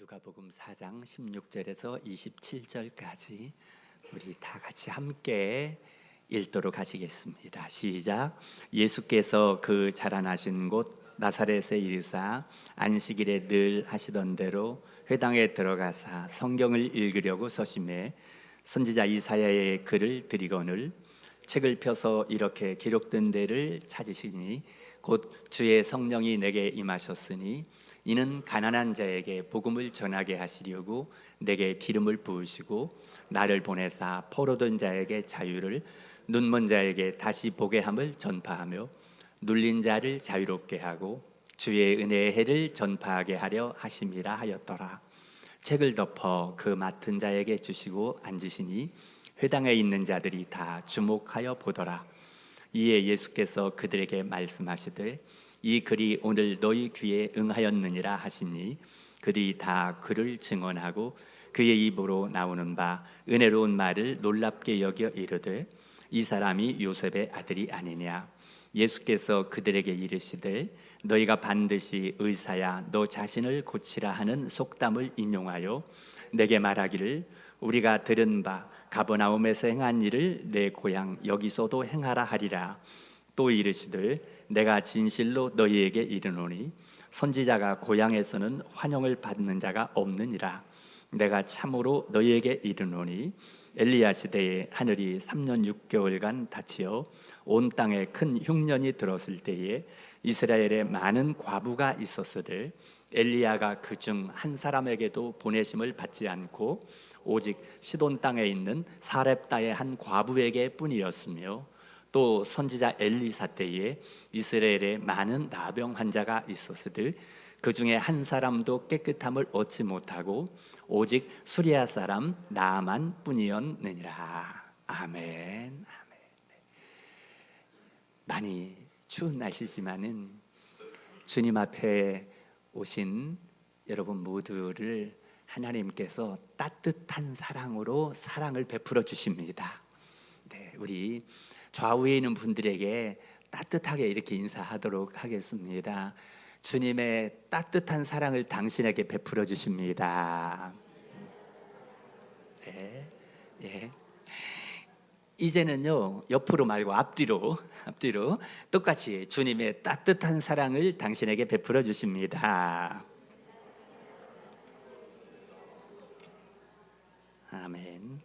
누가복음 4장 16절에서 27절까지 우리 다 같이 함께 읽도록 하시겠습니다. 시작. 예수께서 그 자라나신 곳 나사렛에 이르사 안식일에 늘 하시던 대로 회당에 들어가사 성경을 읽으려고 서심해 선지자 이사야의 글을 들이거늘 책을 펴서 이렇게 기록된 데를 찾으시니 곧 주의 성령이 내게 임하셨으니 이는 가난한 자에게 복음을 전하게 하시려고 내게 기름을 부으시고 나를 보내사 포로된 자에게 자유를, 눈먼 자에게 다시 보게 함을 전파하며 눌린 자를 자유롭게 하고 주의 은혜의 해를 전파하게 하려 하심이라 하였더라. 책을 덮어 그 맡은 자에게 주시고 앉으시니 회당에 있는 자들이 다 주목하여 보더라. 이에 예수께서 그들에게 말씀하시되 이 글이 오늘 너희 귀에 응하였느니라 하시니 그들이 다 그를 증언하고 그의 입으로 나오는 바 은혜로운 말을 놀랍게 여겨 이르되 이 사람이 요셉의 아들이 아니냐. 예수께서 그들에게 이르시되 너희가 반드시 의사야 너 자신을 고치라 하는 속담을 인용하여 내게 말하기를 우리가 들은 바 가버나움에서 행한 일을 내 고향 여기서도 행하라 하리라. 또 이르시되 내가 진실로 너희에게 이르노니 선지자가 고향에서는 환영을 받는 자가 없느니라. 내가 참으로 너희에게 이르노니 엘리야 시대에 하늘이 3년 6개월간 닫히어 온 땅에 큰 흉년이 들었을 때에 이스라엘에 많은 과부가 있었으되 엘리야가 그중 한 사람에게도 보내심을 받지 않고 오직 시돈 땅에 있는 사렙다의 한 과부에게 뿐이었으며 또 선지자 엘리사 때에 이스라엘에 많은 나병 환자가 있었으되 그 중에 한 사람도 깨끗함을 얻지 못하고 오직 수리아 사람 나아만 뿐이었느니라. 아멘. 많이 추운 날씨지만은 주님 앞에 오신 여러분 모두를 하나님께서 따뜻한 사랑으로 사랑을 베풀어 주십니다. 네, 우리 좌우에 있는 분들에게 따뜻하게 이렇게 인사하도록 하겠습니다. 주님의 따뜻한 사랑을 당신에게 베풀어 주십니다. 네, 예. 이제는요 옆으로 말고 앞뒤로 똑같이 주님의 따뜻한 사랑을 당신에게 베풀어 주십니다. 아멘.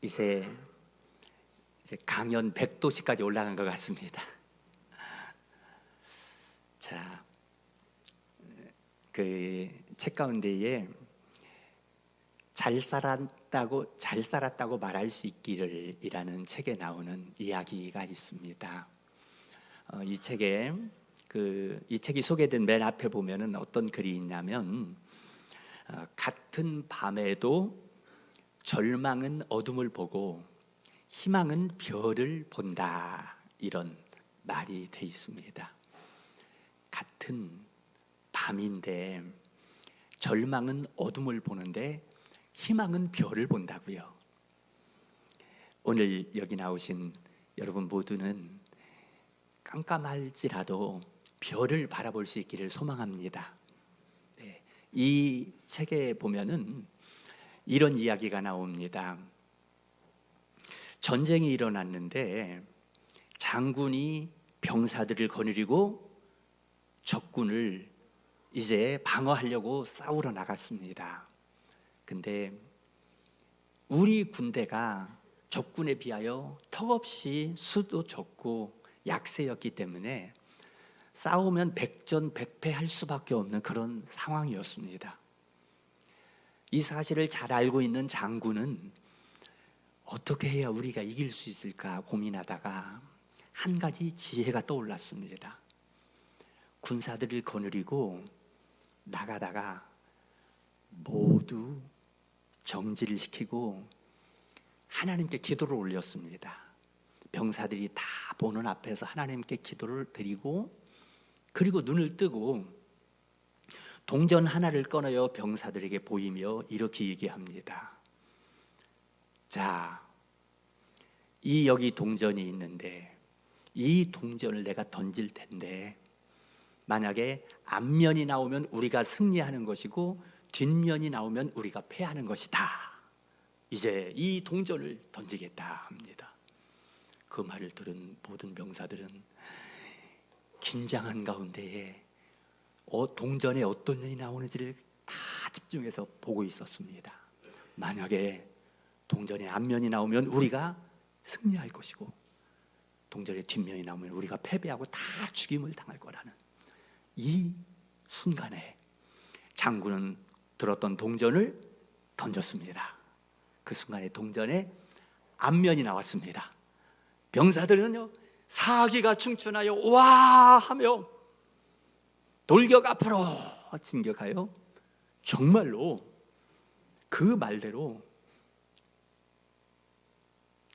이제 강연 100도씨까지 올라간 것 같습니다. 자, 그 책 가운데에 잘 살았다고 말할 수 있기를 이라는 책에 나오는 이야기가 있습니다. 이 책이 소개된 맨 앞에 보면은 어떤 글이 있냐면 같은 밤에도 절망은 어둠을 보고 희망은 별을 본다, 이런 말이 되어 있습니다. 같은 밤인데 절망은 어둠을 보는데 희망은 별을 본다고요. 오늘 여기 나오신 여러분 모두는 깜깜할지라도 별을 바라볼 수 있기를 소망합니다. 네, 이 책에 보면은 이런 이야기가 나옵니다. 전쟁이 일어났는데 장군이 병사들을 거느리고 적군을 이제 방어하려고 싸우러 나갔습니다. 근데 우리 군대가 적군에 비하여 턱없이 수도 적고 약세였기 때문에 싸우면 백전백패할 수밖에 없는 그런 상황이었습니다. 이 사실을 잘 알고 있는 장군은 어떻게 해야 우리가 이길 수 있을까 고민하다가 한 가지 지혜가 떠올랐습니다. 군사들을 거느리고 나가다가 모두 정지를 시키고 하나님께 기도를 올렸습니다. 병사들이 다 보는 앞에서 하나님께 기도를 드리고 그리고 눈을 뜨고 동전 하나를 꺼내어 병사들에게 보이며 이렇게 얘기합니다. 자, 여기 동전이 있는데 이 동전을 내가 던질 텐데 만약에 앞면이 나오면 우리가 승리하는 것이고 뒷면이 나오면 우리가 패하는 것이다. 이제 이 동전을 던지겠다 합니다. 그 말을 들은 모든 병사들은 긴장한 가운데에 동전에 어떤 년이 나오는지를 다 집중해서 보고 있었습니다. 만약에 동전의 앞면이 나오면 우리가 승리할 것이고 동전의 뒷면이 나오면 우리가 패배하고 다 죽임을 당할 거라는 이 순간에 장군은 들었던 동전을 던졌습니다. 그 순간에 동전의 앞면이 나왔습니다. 병사들은요 사기가 충천하여 와 하며 돌격 앞으로 진격하여 정말로 그 말대로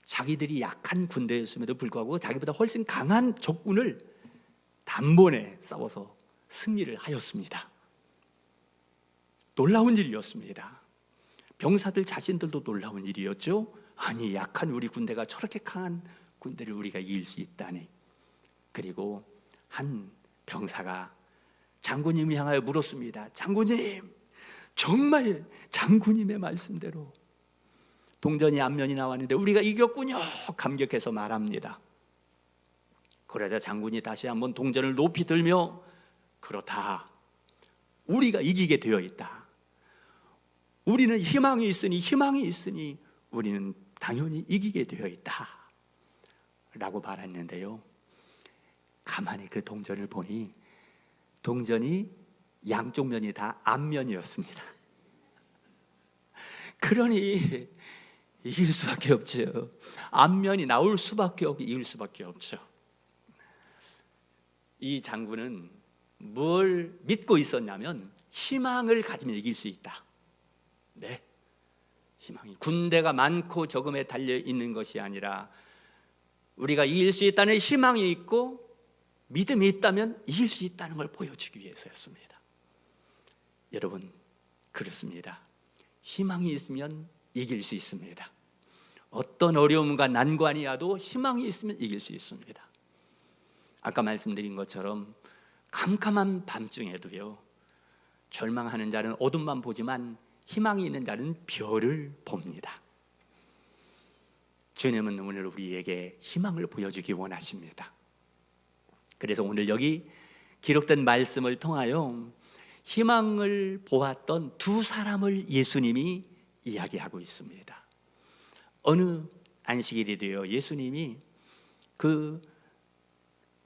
자기들이 약한 군대였음에도 불구하고 자기보다 훨씬 강한 적군을 단번에 싸워서 승리를 하였습니다. 놀라운 일이었습니다. 병사들 자신들도 놀라운 일이었죠. 아니 약한 우리 군대가 저렇게 강한 군대를 우리가 이길 수 있다니. 그리고 한 병사가 장군님을 향하여 물었습니다. 장군님, 정말 장군님의 말씀대로 동전이 앞면이 나왔는데 우리가 이겼군요. 감격해서 말합니다. 그러자 장군이 다시 한번 동전을 높이 들며 그렇다. 우리가 이기게 되어 있다. 우리는 희망이 있으니 우리는 당연히 이기게 되어 있다 라고 말했는데요, 가만히 그 동전을 보니 동전이 양쪽 면이 다 앞면이었습니다. 그러니 이길 수밖에 없죠. 앞면이 나올 수밖에 없고 이길 수밖에 없죠. 이 장군은 뭘 믿고 있었냐면 희망을 가지면 이길 수 있다. 네, 희망이 군대가 많고 적음에 달려 있는 것이 아니라 우리가 이길 수 있다는 희망이 있고 믿음이 있다면 이길 수 있다는 걸 보여주기 위해서였습니다. 여러분, 그렇습니다. 희망이 있으면 이길 수 있습니다. 어떤 어려움과 난관이 와도 희망이 있으면 이길 수 있습니다. 아까 말씀드린 것처럼 캄캄한 밤중에도요, 절망하는 자는 어둠만 보지만 희망이 있는 자는 별을 봅니다. 주님은 오늘 우리에게 희망을 보여주기 원하십니다. 그래서 오늘 여기 기록된 말씀을 통하여 희망을 보았던 두 사람을 예수님이 이야기하고 있습니다. 어느 안식일이 되어 예수님이 그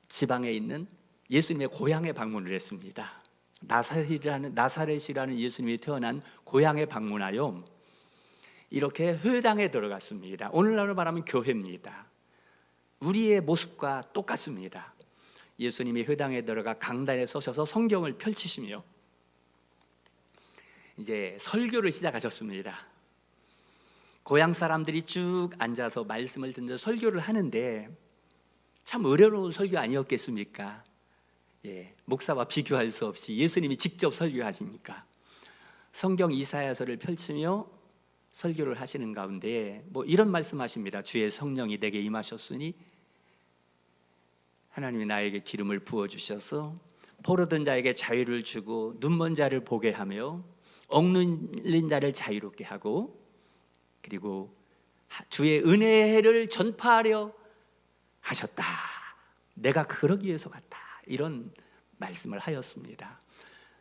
지방에 있는 예수님의 고향에 방문을 했습니다. 나사렛이라는 예수님이 태어난 고향에 방문하여 이렇게 회당에 들어갔습니다. 오늘날로 말하면 교회입니다. 우리의 모습과 똑같습니다. 예수님이 회당에 들어가 강단에 서셔서 성경을 펼치시며 이제 설교를 시작하셨습니다. 고향 사람들이 쭉 앉아서 말씀을 듣는 설교를 하는데 참 어려운 설교 아니었겠습니까? 목사와 비교할 수 없이 예수님이 직접 설교하시니까 성경 이사야서를 펼치며 설교를 하시는 가운데 이런 말씀하십니다. 주의 성령이 내게 임하셨으니 하나님이 나에게 기름을 부어주셔서 포로된 자에게 자유를 주고 눈먼 자를 보게 하며 억눌린 자를 자유롭게 하고 그리고 주의 은혜의 해를 전파하려 하셨다. 내가 그러기 위해서 왔다. 이런 말씀을 하였습니다.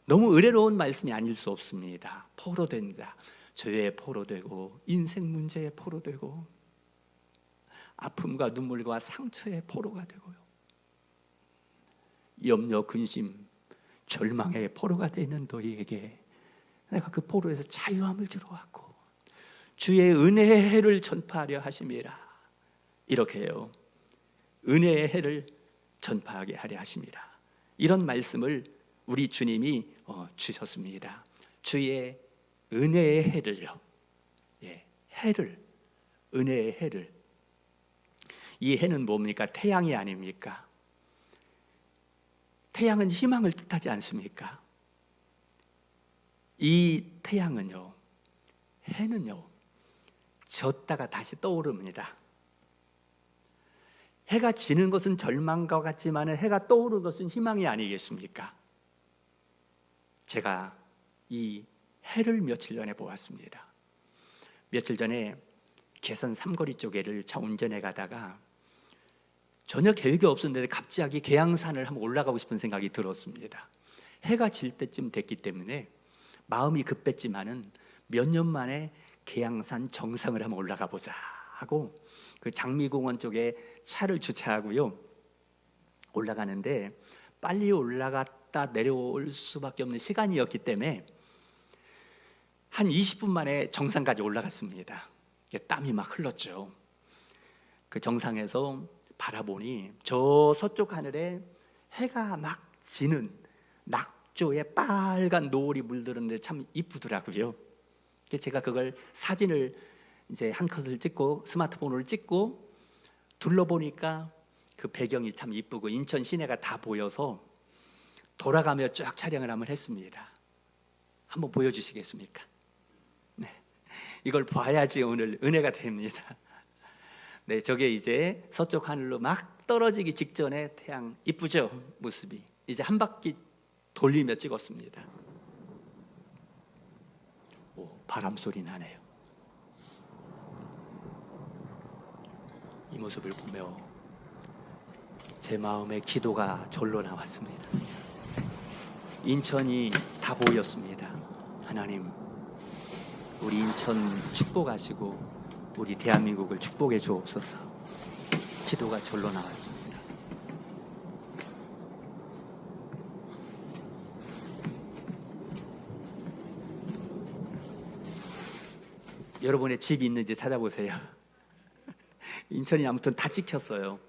너무 의례로운 말씀이 아닐 수 없습니다. 포로된 자, 죄에 포로되고 인생 문제에 포로되고 아픔과 눈물과 상처에 포로가 되고요, 염려, 근심, 절망의 포로가 되는 너희에게 내가 그 포로에서 자유함을 주러 왔고 주의 은혜의 해를 전파하려 하심이라. 이렇게요, 은혜의 해를 전파하게 하려 하심이라. 이런 말씀을 우리 주님이 주셨습니다. 주의 은혜의 해를요, 해를, 은혜의 해를. 이 해는 뭡니까? 태양이 아닙니까? 태양은 희망을 뜻하지 않습니까? 이 태양은요, 해는요, 졌다가 다시 떠오릅니다. 해가 지는 것은 절망과 같지만 해가 떠오르는 것은 희망이 아니겠습니까? 제가 이 해를 며칠 전에 보았습니다. 며칠 전에 개선 삼거리 쪽에를 차 운전해 가다가 전혀 계획이 없었는데 갑자기 계양산을 한번 올라가고 싶은 생각이 들었습니다. 해가 질 때쯤 됐기 때문에 마음이 급했지만은 몇 년 만에 계양산 정상을 한번 올라가 보자 하고 그 장미공원 쪽에 차를 주차하고요 올라가는데 빨리 올라갔다 내려올 수밖에 없는 시간이었기 때문에 한 20분 만에 정상까지 올라갔습니다. 땀이 막 흘렀죠. 그 정상에서 바라보니 저 서쪽 하늘에 해가 막 지는 낙조에 빨간 노을이 물드는데 참 이쁘더라고요. 그래서 제가 그걸 사진을 이제 한 컷을 찍고 스마트폰으로 찍고 둘러보니까 그 배경이 참 이쁘고 인천 시내가 다 보여서 돌아가며 쫙 촬영을 한번 했습니다. 한번 보여주시겠습니까? 네, 이걸 봐야지 오늘 은혜가 됩니다. 네, 저게 이제 서쪽 하늘로 막 떨어지기 직전에 태양 이쁘죠? 모습이 이제 한 바퀴 돌리며 찍었습니다. 오, 바람 소리 나네요. 이 모습을 보며 제 마음에 기도가 절로 나왔습니다. 인천이 다 보였습니다. 하나님, 우리 인천 축복하시고 우리 대한민국을 축복해 주옵소서. 기도가 절로 나왔습니다. 여러분의 집이 있는지 찾아보세요. 인천이 아무튼 다 찍혔어요.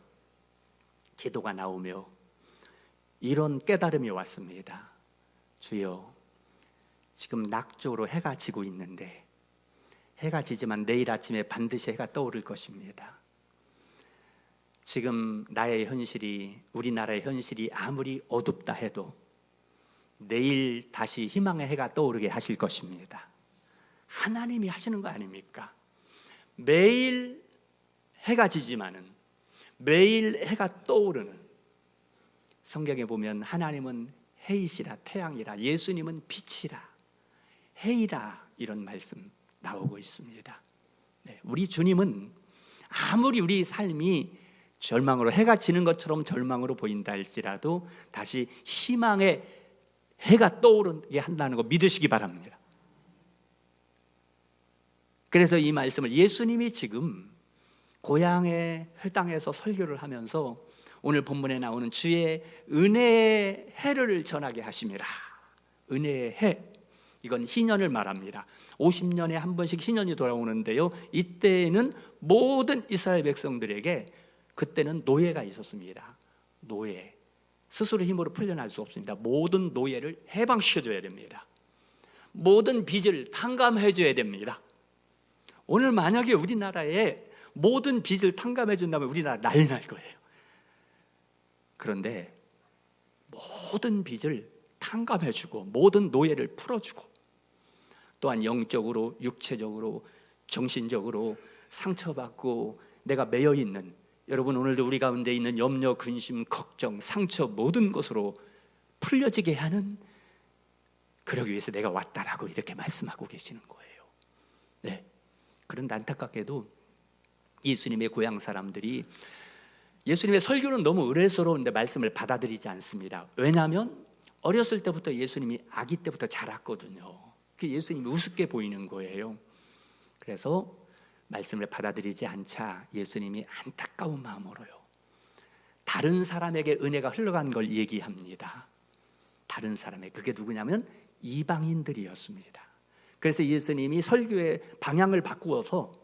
기도가 나오며 이런 깨달음이 왔습니다. 주여, 지금 낙조로 해가 지고 있는데 해가 지지만 내일 아침에 반드시 해가 떠오를 것입니다. 지금 나의 현실이, 우리나라의 현실이 아무리 어둡다 해도 내일 다시 희망의 해가 떠오르게 하실 것입니다. 하나님이 하시는 거 아닙니까? 매일 해가 지지만은 매일 해가 떠오르는, 성경에 보면 하나님은 해이시라, 태양이라, 예수님은 빛이라, 해이라, 이런 말씀 나오고 있습니다. 네, 우리 주님은 아무리 우리 삶이 절망으로, 해가 지는 것처럼 절망으로 보인다 할지라도 다시 희망의 해가 떠오르게 한다는 거 믿으시기 바랍니다. 그래서 이 말씀을 예수님이 지금 고향의 회당에서 설교를 하면서 오늘 본문에 나오는 주의 은혜의 해를 전하게 하심이라. 은혜의 해, 이건 희년을 말합니다. 50년에 한 번씩 희년이 돌아오는데요, 이때는 모든 이스라엘 백성들에게 그때는 노예가 있었습니다. 노예, 스스로 힘으로 풀려날 수 없습니다. 모든 노예를 해방시켜줘야 됩니다. 모든 빚을 탕감해줘야 됩니다. 오늘 만약에 우리나라에 모든 빚을 탕감해 준다면 우리나라 난리 날 거예요. 그런데 모든 빚을 탕감해 주고 모든 노예를 풀어주고 또한 영적으로, 육체적으로, 정신적으로 상처받고 내가 매여 있는, 여러분 오늘도 우리 가운데 있는 염려, 근심, 걱정, 상처 모든 것으로 풀려지게 하는, 그러기 위해서 내가 왔다라고 이렇게 말씀하고 계시는 거예요. 네. 그런데 안타깝게도 예수님의 고향 사람들이 예수님의 설교는 너무 의례스러운데 말씀을 받아들이지 않습니다. 왜냐하면 어렸을 때부터 예수님이 아기 때부터 자랐거든요. 예수님이 우습게 보이는 거예요. 그래서 말씀을 받아들이지 않자 예수님이 안타까운 마음으로요, 다른 사람에게 은혜가 흘러간 걸 얘기합니다. 다른 사람에게, 그게 누구냐면 이방인들이었습니다. 그래서 예수님이 설교의 방향을 바꾸어서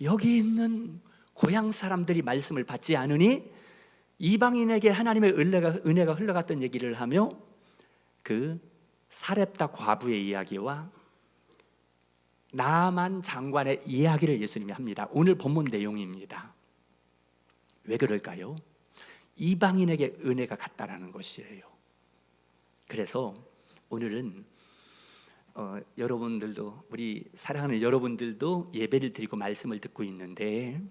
여기 있는 고향 사람들이 말씀을 받지 않으니 이방인에게 하나님의 은혜가 흘러갔던 얘기를 하며 그 사렙다 과부의 이야기와 나만 장관의 이야기를 예수님이 합니다. 오늘 본문 내용입니다. 왜 그럴까요? 이방인에게 은혜가 갔다라는 것이에요. 그래서 오늘은 여러분들도, 우리 사랑하는 여러분들도 예배를 드리고 말씀을 듣고 있는데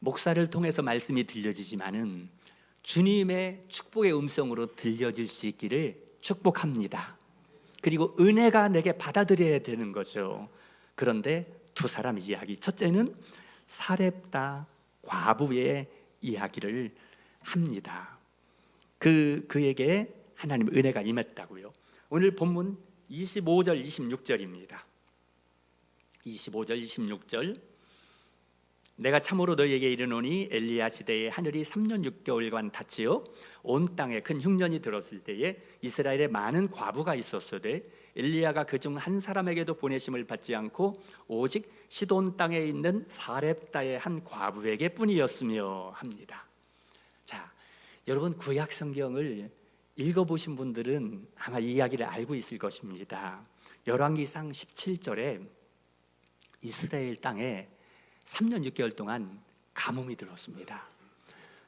목사를 통해서 말씀이 들려지지만은 주님의 축복의 음성으로 들려질 수 있기를 축복합니다. 그리고 은혜가 내게 받아들여야 되는 거죠. 그런데 두 사람 이야기, 첫째는 사렙다 과부의 이야기를 합니다. 그에게 하나님 은혜가 임했다고요. 오늘 본문 25절 26절입니다. 25절 26절, 내가 참으로 너희에게 이르노니 엘리야 시대에 하늘이 3년 6개월간 닫히어 온 땅에 큰 흉년이 들었을 때에 이스라엘에 많은 과부가 있었으되 엘리야가 그중 한 사람에게도 보내심을 받지 않고 오직 시돈 땅에 있는 사렙다의 한 과부에게 뿐이었으며 합니다. 자, 여러분 구약 성경을 읽어보신 분들은 아마 이 이야기를 알고 있을 것입니다. 열왕기상 17절에 이스라엘 땅에 3년 6개월 동안 가뭄이 들었습니다.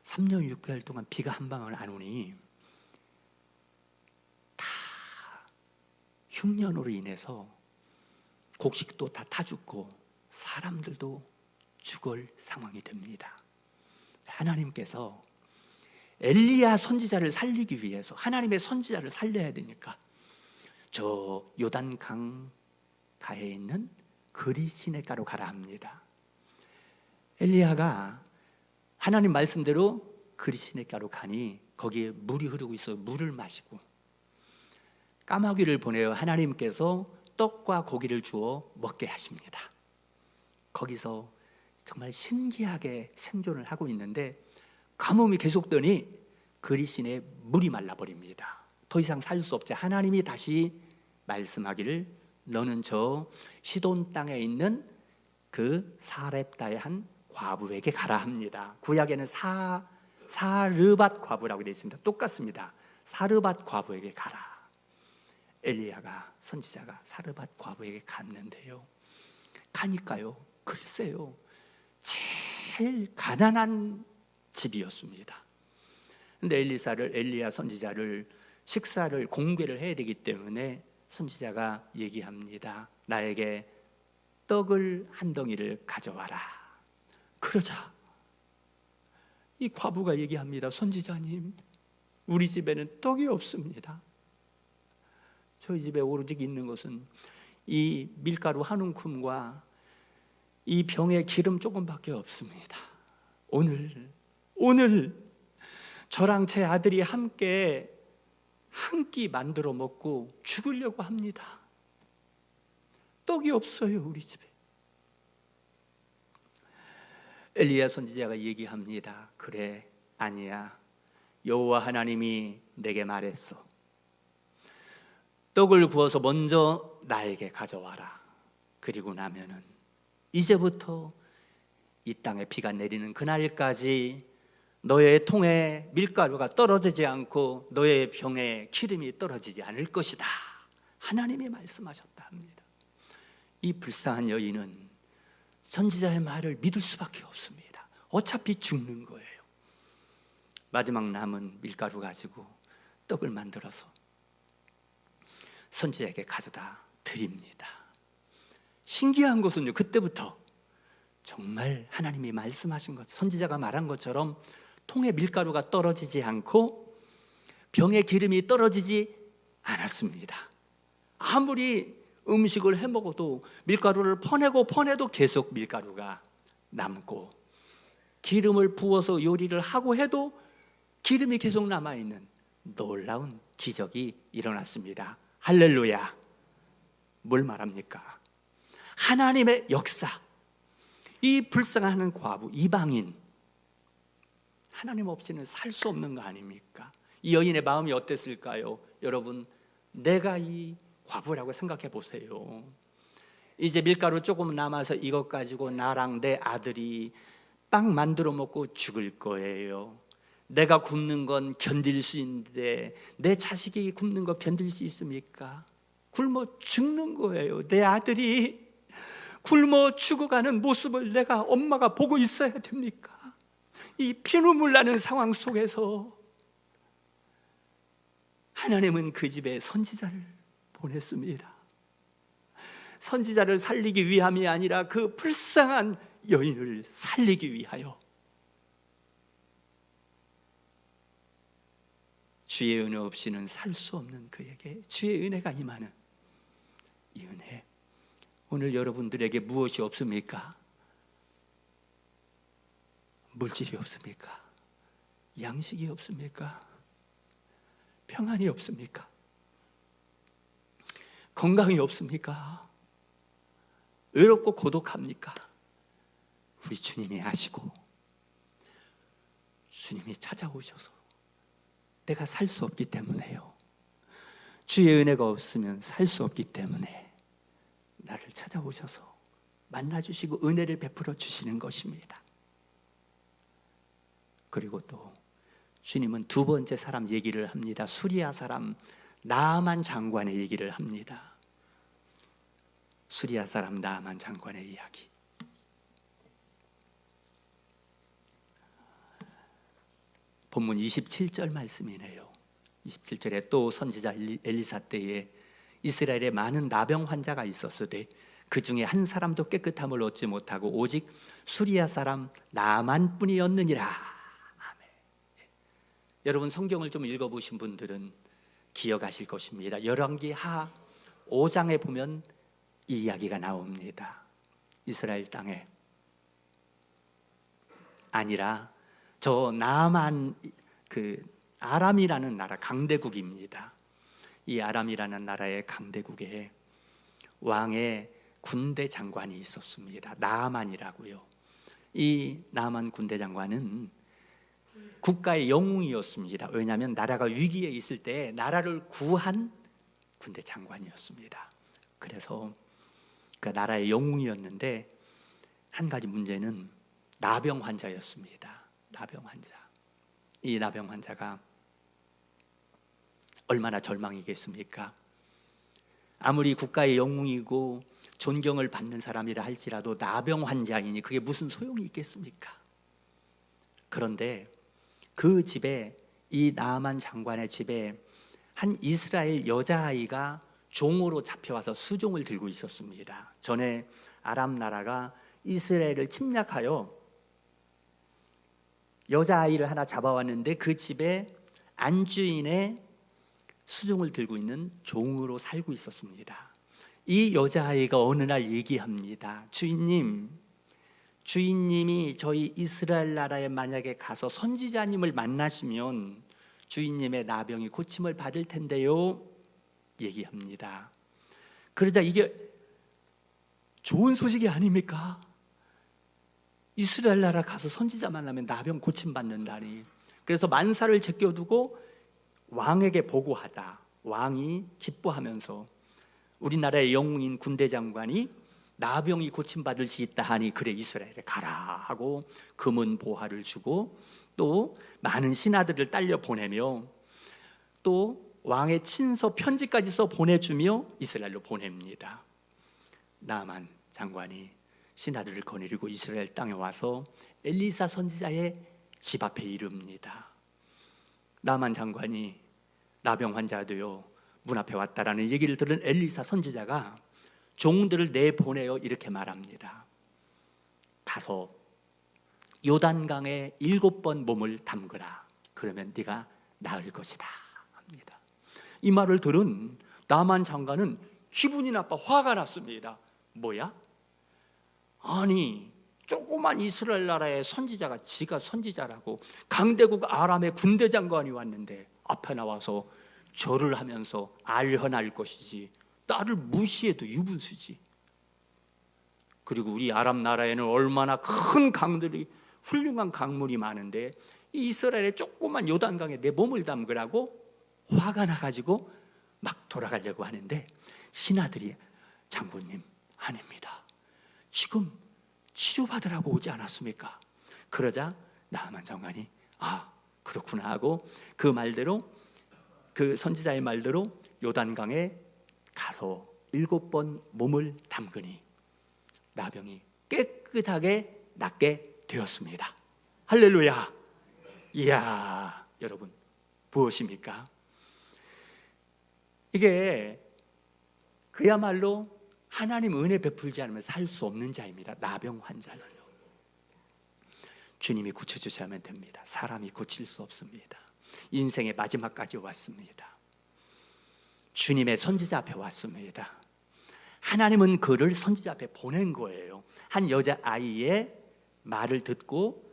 3년 6개월 동안 비가 한 방울 안 오니 다 흉년으로 인해서 곡식도 다 타 죽고 사람들도 죽을 상황이 됩니다. 하나님께서 엘리야 선지자를 살리기 위해서, 하나님의 선지자를 살려야 되니까 저 요단강 가에 있는 그리시네가로 가라 합니다. 엘리야가 하나님 말씀대로 그리시네가로 가니 거기에 물이 흐르고 있어 물을 마시고, 까마귀를 보내어 하나님께서 떡과 고기를 주어 먹게 하십니다. 거기서 정말 신기하게 생존을 하고 있는데 가뭄이 계속되니 그리시네 물이 말라버립니다. 더 이상 살 수 없지. 하나님이 다시 말씀하기를 너는 저 시돈 땅에 있는 그 사렙다의 한 과부에게 가라 합니다. 구약에는 사르밧 과부라고 되어 있습니다. 똑같습니다. 사르밧 과부에게 가라. 엘리야가, 선지자가 사르밧 과부에게 갔는데요, 가니까요, 글쎄요, 제일 가난한 집이었습니다. 근데 엘리야 선지자를 식사를 공개를 해야 되기 때문에 선지자가 얘기합니다. 나에게 떡을 한 덩이를 가져와라. 그러자 이 과부가 얘기합니다. 선지자님, 우리 집에는 떡이 없습니다. 저희 집에 오로지 있는 것은 이 밀가루 한 움큼과 이 병에 기름 조금밖에 없습니다. 오늘 저랑 제 아들이 함께 한 끼 만들어 먹고 죽으려고 합니다. 떡이 없어요, 우리 집에. 엘리야 선지자가 얘기합니다. 그래, 아니야. 여호와 하나님이 내게 말했어. 떡을 구워서 먼저 나에게 가져와라. 그리고 나면은 이제부터 이 땅에 비가 내리는 그날까지 너의 통에 밀가루가 떨어지지 않고 너의 병에 기름이 떨어지지 않을 것이다. 하나님이 말씀하셨다 합니다. 이 불쌍한 여인은 선지자의 말을 믿을 수밖에 없습니다. 어차피 죽는 거예요. 마지막 남은 밀가루 가지고 떡을 만들어서 선지자에게 가져다 드립니다. 신기한 것은요, 그때부터 정말 하나님이 말씀하신 것, 선지자가 말한 것처럼 통에 밀가루가 떨어지지 않고 병에 기름이 떨어지지 않았습니다. 아무리 음식을 해 먹어도 밀가루를 퍼내도 계속 밀가루가 남고, 기름을 부어서 요리를 하고 해도 기름이 계속 남아있는 놀라운 기적이 일어났습니다. 할렐루야. 뭘 말합니까? 하나님의 역사. 이 불쌍한 과부, 이방인, 하나님 없이는 살 수 없는 거 아닙니까? 이 여인의 마음이 어땠을까요? 여러분, 내가 이 과부라고 생각해 보세요. 이제 밀가루 조금 남아서 이것 가지고 나랑 내 아들이 빵 만들어 먹고 죽을 거예요. 내가 굶는 건 견딜 수 있는데 내 자식이 굶는 거 견딜 수 있습니까? 굶어 죽는 거예요. 내 아들이 굶어 죽어가는 모습을 내가, 엄마가 보고 있어야 됩니까? 이 피눈물 나는 상황 속에서 하나님은 그 집에 선지자를 보냈습니다. 선지자를 살리기 위함이 아니라 그 불쌍한 여인을 살리기 위하여 주의 은혜 없이는 살 수 없는 그에게 주의 은혜가 임하는 이 은혜, 오늘 여러분들에게 무엇이 없습니까? 물질이 없습니까? 양식이 없습니까? 평안이 없습니까? 건강이 없습니까? 외롭고 고독합니까? 우리 주님이 아시고 주님이 찾아오셔서 내가 살 수 없기 때문에요, 주의 은혜가 없으면 살 수 없기 때문에 나를 찾아오셔서 만나주시고 은혜를 베풀어 주시는 것입니다. 그리고 또 주님은 두 번째 사람 얘기를 합니다. 수리아 사람 나아만 장관의 얘기를 합니다. 수리아 사람 나아만 장관의 이야기. 본문 27절 말씀이네요. 27절에 또 선지자 엘리사 때에 이스라엘에 많은 나병 환자가 있었으되 그 중에 한 사람도 깨끗함을 얻지 못하고 오직 수리아 사람 나아만 뿐이었느니라. 아멘. 여러분 성경을 좀 읽어보신 분들은 기억하실 것입니다. 열왕기하 5장에 보면 이 이야기가 나옵니다. 이스라엘 땅에 아니라 저 나아만, 아람이라는 나라 강대국입니다. 이 아람이라는 나라의 강대국에 왕의 군대 장관이 있었습니다. 나아만이라고요. 이 나아만 군대 장관은 국가의 영웅이었습니다. 왜냐하면 나라가 위기에 있을 때 나라를 구한 군대 장관이었습니다. 그래서 그 나라의 영웅이었는데 한 가지 문제는 나병 환자였습니다. 나병 환자. 이 나병 환자가 얼마나 절망이겠습니까? 아무리 국가의 영웅이고 존경을 받는 사람이라 할지라도 나병 환자이니 그게 무슨 소용이 있겠습니까? 그런데 그 집에, 이 나아만 장관의 집에 한 이스라엘 여자아이가 종으로 잡혀와서 수종을 들고 있었습니다. 전에 아람 나라가 이스라엘을 침략하여 여자아이를 하나 잡아왔는데 그 집에 안주인의 수종을 들고 있는 종으로 살고 있었습니다. 이 여자아이가 어느 날 얘기합니다. 주인님이 저희 이스라엘 나라에 만약에 가서 선지자님을 만나시면 주인님의 나병이 고침을 받을 텐데요, 얘기합니다. 그러자 이게 좋은 소식이 아닙니까? 이스라엘 나라 가서 선지자 만나면 나병 고침 받는다니. 그래서 만사를 제껴두고 왕에게 보고하다. 왕이 기뻐하면서 우리나라의 영웅인 군대 장관이 나병이 고침받을 수 있다 하니 그래 이스라엘에 가라 하고 금은 보화를 주고 또 많은 신하들을 딸려 보내며 또 왕의 친서 편지까지 써 보내주며 이스라엘로 보냅니다. 나아만 장관이 신하들을 거느리고 이스라엘 땅에 와서 엘리사 선지자의 집 앞에 이릅니다. 나아만 장관이 나병 환자도요 문 앞에 왔다라는 얘기를 들은 엘리사 선지자가 종들을 내보내어 이렇게 말합니다. 가서 요단강에 7번 몸을 담그라. 그러면 네가 나을 것이다 합니다. 이 말을 들은 나아만 장관은 기분이 나빠 화가 났습니다. 뭐야? 아니 조그만 이스라엘 나라의 선지자가 지가 선지자라고 강대국 아람의 군대 장관이 왔는데 앞에 나와서 절을 하면서 알현할 것이지 나를 무시해도 유분수지. 그리고 우리 아람 나라에는 얼마나 큰 강들이 훌륭한 강물이 많은데 이 이스라엘의 조그만 요단강에 내 몸을 담그라고 화가 나가지고 막 돌아가려고 하는데 신하들이 장군님 아닙니다. 지금 치료받으라고 오지 않았습니까? 그러자 나아만 장관이 아 그렇구나 하고 그 말대로 그 선지자의 말대로 요단강에 가서 7번 몸을 담그니 나병이 깨끗하게 낫게 되었습니다. 할렐루야. 이야 여러분 무엇입니까? 이게 그야말로 하나님 은혜 베풀지 않으면 살 수 없는 자입니다. 나병 환자를요. 주님이 고쳐주셔야만 됩니다. 사람이 고칠 수 없습니다. 인생의 마지막까지 왔습니다. 주님의 선지자 앞에 왔습니다. 하나님은 그를 선지자 앞에 보낸 거예요. 한 여자아이의 말을 듣고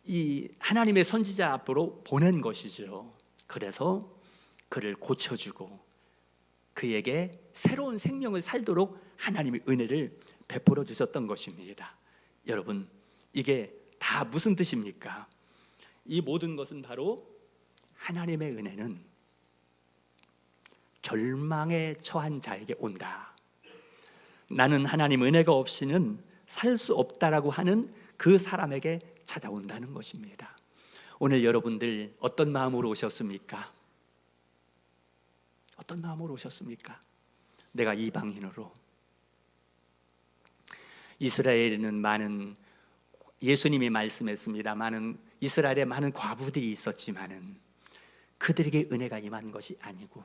이 하나님의 선지자 앞으로 보낸 것이죠. 그래서 그를 고쳐주고 그에게 새로운 생명을 살도록 하나님의 은혜를 베풀어 주셨던 것입니다. 여러분, 이게 다 무슨 뜻입니까? 이 모든 것은 바로 하나님의 은혜는 절망에 처한 자에게 온다. 나는 하나님 은혜가 없이는 살 수 없다라고 하는 그 사람에게 찾아온다는 것입니다. 오늘 여러분들 어떤 마음으로 오셨습니까? 어떤 마음으로 오셨습니까? 내가 이방인으로. 이스라엘에는 많은, 예수님이 말씀했습니다. 이스라엘에 많은 과부들이 있었지만은 그들에게 은혜가 임한 것이 아니고,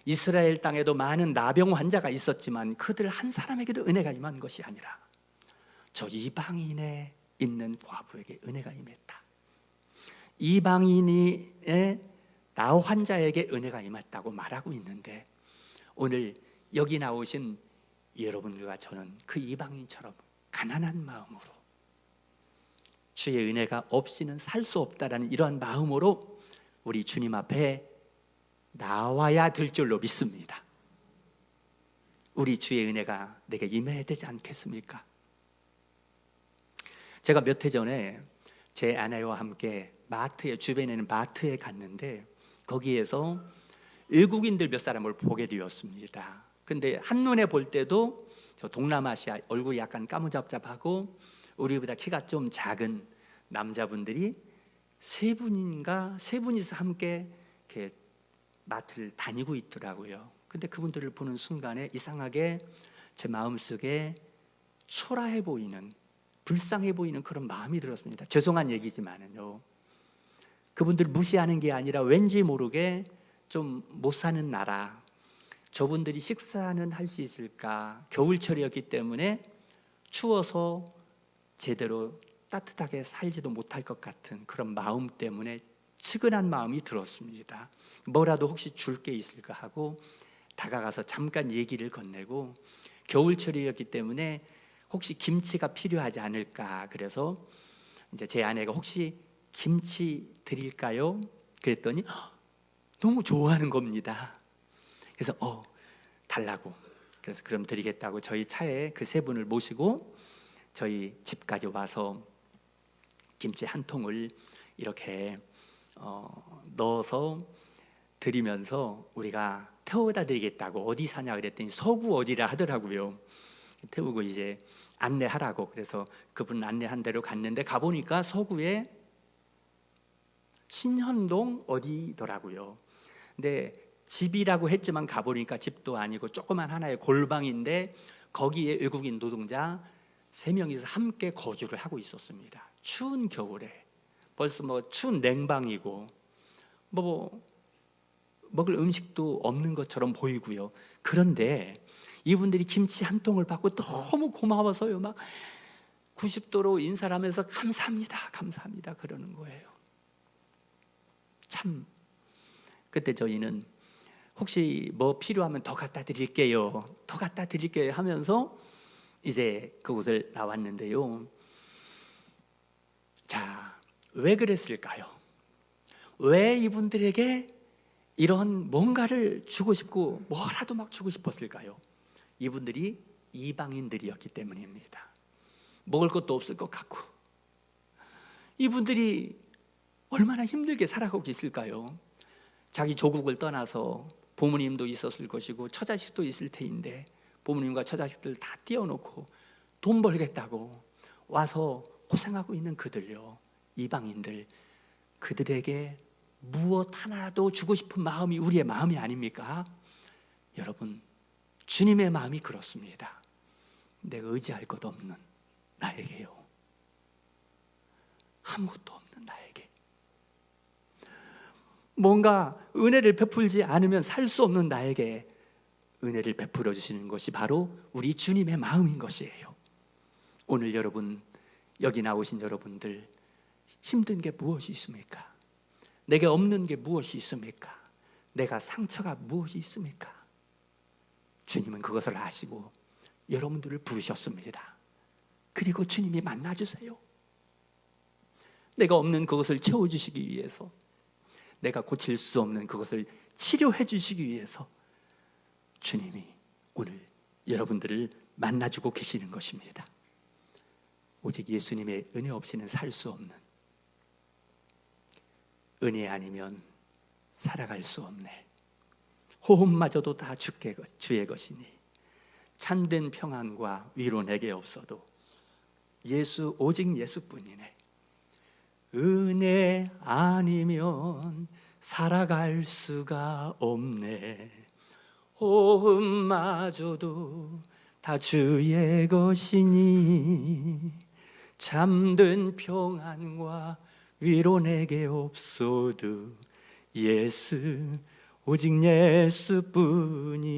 이스라엘 땅에도 많은 나병 환자가 있었지만 그들 한 사람에게도 은혜가 임한 것이 아니라 저 이방인에 있는 과부에게 은혜가 임했다. 이방인의 나 환자에게 은혜가 임했다고 말하고 있는데, 오늘 여기 나오신 여러분들과 저는 그 이방인처럼 가난한 마음으로 주의 은혜가 없이는 살 수 없다라는 이러한 마음으로 우리 주님 앞에 나와야 될 줄로 믿습니다. 우리 주의 은혜가 내게 임해야 되지 않겠습니까? 제가 몇 해 전에 제 아내와 함께 주변에 있는 마트에 갔는데 거기에서 외국인들 몇 사람을 보게 되었습니다. 근데 한눈에 볼 때도 저 동남아시아, 얼굴이 약간 까무잡잡하고 우리보다 키가 좀 작은 남자분들이 세 분이서 함께 이렇게 마트를 다니고 있더라고요. 근데 그분들을 보는 순간에 이상하게 제 마음속에 초라해 보이는, 불쌍해 보이는 그런 마음이 들었습니다. 죄송한 얘기지만은요, 그분들 무시하는 게 아니라 왠지 모르게 좀 못 사는 나라, 저분들이 식사는 할 수 있을까, 겨울철이었기 때문에 추워서 제대로 따뜻하게 살지도 못할 것 같은 그런 마음 때문에 측은한 마음이 들었습니다. 뭐라도 혹시 줄 게 있을까 하고 다가가서 잠깐 얘기를 건네고, 겨울철이었기 때문에 혹시 김치가 필요하지 않을까, 그래서 이제 제 아내가 혹시 김치 드릴까요? 그랬더니 너무 좋아하는 겁니다. 그래서 달라고, 그래서 그럼 드리겠다고 저희 차에 그 세 분을 모시고 저희 집까지 와서 김치 한 통을 이렇게 넣어서 드리면서 우리가 태워다 드리겠다고, 어디 사냐 그랬더니 서구 어디라 하더라고요. 태우고 이제 안내하라고, 그래서 그분 안내한 대로 갔는데 가보니까 서구에 신현동 어디더라고요. 근데 집이라고 했지만 가보니까 집도 아니고 조그만 하나의 골방인데 거기에 외국인 노동자 3명이서 함께 거주를 하고 있었습니다. 추운 겨울에 벌써 추운 냉방이고 먹을 음식도 없는 것처럼 보이고요. 그런데 이분들이 김치 한 통을 받고 너무 고마워서요, 막 90도로 인사를 하면서 감사합니다, 감사합니다 그러는 거예요. 참, 그때 저희는 혹시 뭐 필요하면 더 갖다 드릴게요, 더 갖다 드릴게요 하면서 이제 그곳을 나왔는데요. 자, 왜 그랬을까요? 왜 이분들에게 이런 뭔가를 주고 싶고 뭐라도 막 주고 싶었을까요? 이분들이 이방인들이었기 때문입니다. 먹을 것도 없을 것 같고, 이분들이 얼마나 힘들게 살아가고 있을까요? 자기 조국을 떠나서 부모님도 있었을 것이고 처자식도 있을 테인데 부모님과 처자식들 다 띄워놓고 돈 벌겠다고 와서 고생하고 있는 그들요, 이방인들, 그들에게 무엇 하나라도 주고 싶은 마음이 우리의 마음이 아닙니까? 여러분, 주님의 마음이 그렇습니다. 내가 의지할 것 없는 나에게요, 아무것도 없는 나에게 뭔가 은혜를 베풀지 않으면 살 수 없는 나에게 은혜를 베풀어 주시는 것이 바로 우리 주님의 마음인 것이에요. 오늘 여러분, 여기 나오신 여러분들 힘든 게 무엇이 있습니까? 내게 없는 게 무엇이 있습니까? 내가 상처가 무엇이 있습니까? 주님은 그것을 아시고 여러분들을 부르셨습니다. 그리고 주님이 만나주세요. 내가 없는 그것을 채워주시기 위해서, 내가 고칠 수 없는 그것을 치료해 주시기 위해서 주님이 오늘 여러분들을 만나주고 계시는 것입니다. 오직 예수님의 은혜 없이는 살 수 없는, 은혜 아니면 살아갈 수 없네. 호흡마저도 다 주의 것이니 참된 평안과 위로 내게 없어도 예수, 오직 예수뿐이네. 은혜 아니면 살아갈 수가 없네. 호흡마저도 다 주의 것이니 참된 평안과 위로 내게 없어도 예수, 오직 예수뿐이네.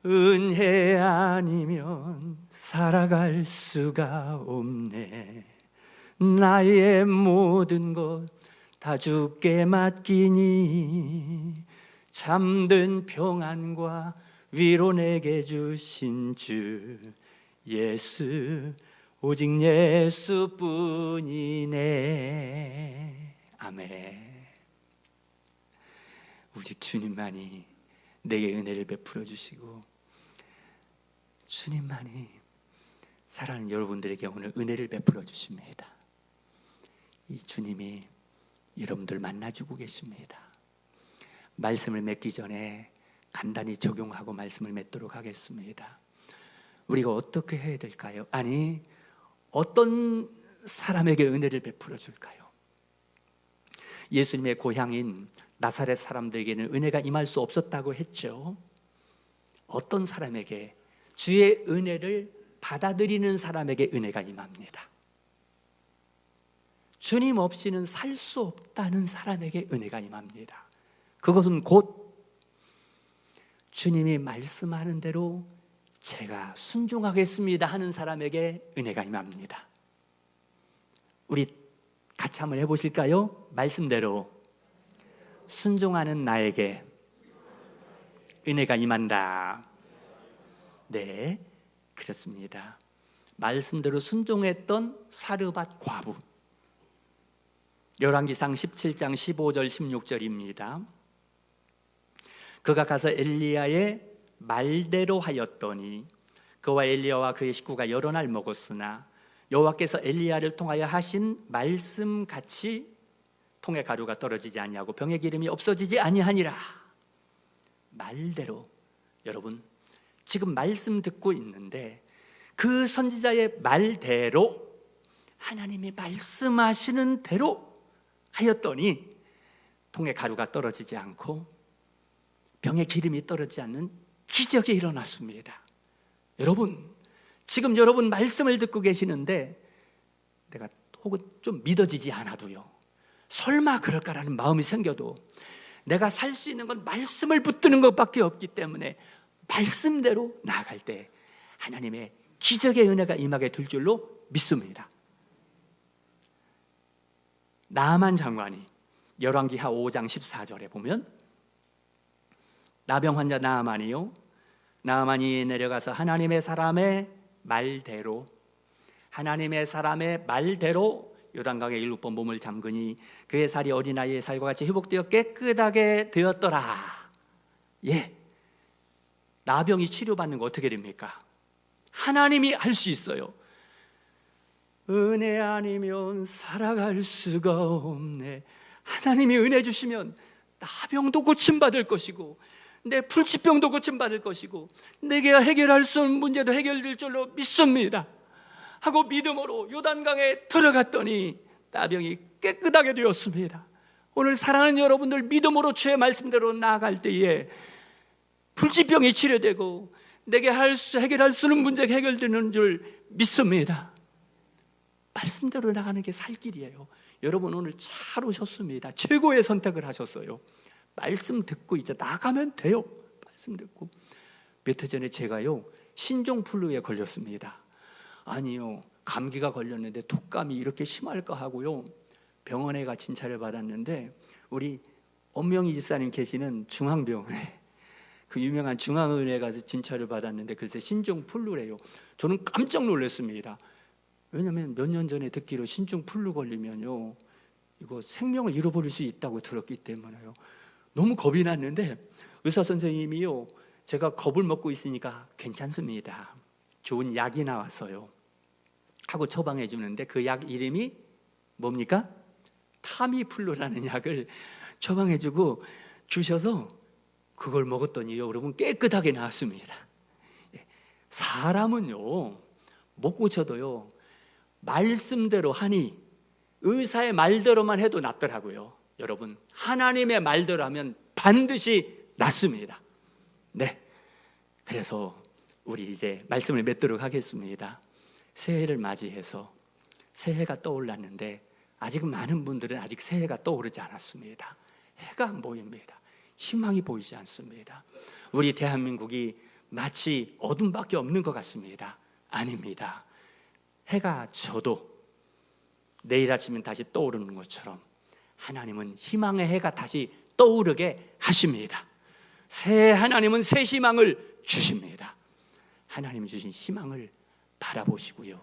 은혜 아니면 살아갈 수가 없네. 나의 모든 것 다 주께 맡기니 참된 평안과 위로 내게 주신 주 예수, 오직 예수뿐이네. 아멘. 오직 주님만이 내게 은혜를 베풀어 주시고 주님만이 사랑하는 여러분들에게 오늘 은혜를 베풀어 주십니다. 이 주님이 여러분들 만나주고 계십니다. 말씀을 맺기 전에 간단히 적용하고 말씀을 맺도록 하겠습니다. 우리가 어떻게 해야 될까요? 아니, 어떤 사람에게 은혜를 베풀어 줄까요? 예수님의 고향인 나사렛 사람들에게는 은혜가 임할 수 없었다고 했죠. 어떤 사람에게? 주의 은혜를 받아들이는 사람에게 은혜가 임합니다. 주님 없이는 살 수 없다는 사람에게 은혜가 임합니다. 그것은 곧 주님이 말씀하는 대로 제가 순종하겠습니다 하는 사람에게 은혜가 임합니다. 우리 같이 한번 해보실까요? 말씀대로 순종하는 나에게 은혜가 임한다. 네, 그렇습니다. 말씀대로 순종했던 사르밧 과부, 열왕기상 17장 15절 16절입니다. 그가 가서 엘리야의 말대로 하였더니 그와 엘리야와 그의 식구가 여러 날 먹었으나 여호와께서 엘리야를 통하여 하신 말씀같이 통에 가루가 떨어지지 아니하고 병에 기름이 없어지지 아니하니라. 말대로, 여러분 지금 말씀 듣고 있는데 그 선지자의 말대로, 하나님이 말씀하시는 대로 하였더니 통에 가루가 떨어지지 않고 병에 기름이 떨어지지 않는 기적이 일어났습니다. 여러분, 지금 여러분 말씀을 듣고 계시는데 내가 혹은 좀 믿어지지 않아도요, 설마 그럴까라는 마음이 생겨도 내가 살 수 있는 건 말씀을 붙드는 것밖에 없기 때문에 말씀대로 나아갈 때 하나님의 기적의 은혜가 임하게 될 줄로 믿습니다. 나아만 장관이 열왕기하 5장 14절에 보면 나병 환자 나아만이요, 나아만이 내려가서 하나님의 사람의 말대로 요단강에 7번 몸을 담그니 그의 살이 어린아이의 살과 같이 회복되어 깨끗하게 되었더라. 예, 나병이 치료받는 거 어떻게 됩니까? 하나님이 할 수 있어요. 은혜 아니면 살아갈 수가 없네. 하나님이 은혜 주시면 나병도 고침받을 것이고 내 불치병도 고침받을 것이고 내가 해결할 수 없는 문제도 해결될 줄로 믿습니다 하고 믿음으로 요단강에 들어갔더니 나병이 깨끗하게 되었습니다. 오늘 사랑하는 여러분들, 믿음으로 주의 말씀대로 나아갈 때에 불치병이 치료되고 내게 해결할 수 없는 문제가 해결되는 줄 믿습니다. 말씀대로 나가는 게 살 길이에요. 여러분 오늘 잘 오셨습니다. 최고의 선택을 하셨어요. 말씀 듣고 이제 나가면 돼요. 말씀 듣고. 몇 해 전에 제가요 신종플루에 걸렸습니다. 아니요, 감기가 걸렸는데 독감이 이렇게 심할까 하고요 병원에 가 진찰을 받았는데 우리 엄명희 집사님 계시는 중앙병원에 그 유명한 중앙의원에 가서 진찰을 받았는데 글쎄 신종플루래요. 저는 깜짝 놀랐습니다. 왜냐하면 몇 년 전에 듣기로 신종플루 걸리면요 이거 생명을 잃어버릴 수 있다고 들었기 때문에요. 너무 겁이 났는데 의사 선생님이요 제가 겁을 먹고 있으니까 괜찮습니다. 좋은 약이 나왔어요. 하고 처방해 주는데 그 약 이름이 뭡니까? 타미플루라는 약을 처방해 주고 주셔서 그걸 먹었더니요 여러분 깨끗하게 나았습니다. 사람은요 못 고쳐도요 말씀대로 하니 의사의 말대로만 해도 낫더라고요. 여러분 하나님의 말대로 하면 반드시 낫습니다. 네, 그래서 우리 이제 말씀을 맺도록 하겠습니다. 새해를 맞이해서 새해가 떠올랐는데 아직 많은 분들은 아직 새해가 떠오르지 않았습니다. 해가 안 보입니다. 희망이 보이지 않습니다. 우리 대한민국이 마치 어둠밖에 없는 것 같습니다. 아닙니다. 해가 져도 내일 아침엔 다시 떠오르는 것처럼 하나님은 희망의 해가 다시 떠오르게 하십니다. 새해 하나님은 새 희망을 주십니다. 하나님 주신 희망을 바라보시고요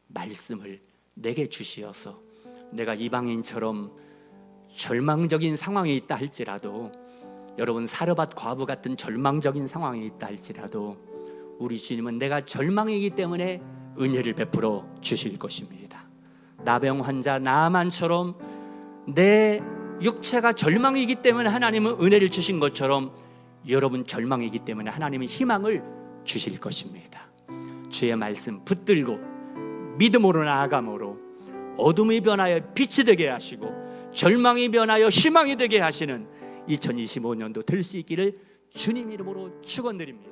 말씀을 내게 주시어서 내가 이방인처럼 절망적인 상황에 있다 할지라도 여러분 사르밧 과부 같은 절망적인 상황에 있다 할지라도 우리 주님은 내가 절망이기 때문에 은혜를 베풀어 주실 것입니다. 나병 환자 나아만처럼 내 육체가 절망이기 때문에 하나님은 은혜를 주신 것처럼 여러분 절망이기 때문에 하나님은 희망을 주실 것입니다. 주의 말씀 붙들고 믿음으로 나아감으로 어둠이 변하여 빛이 되게 하시고 절망이 변하여 희망이 되게 하시는 2025년도 될 수 있기를 주님 이름으로 축원드립니다.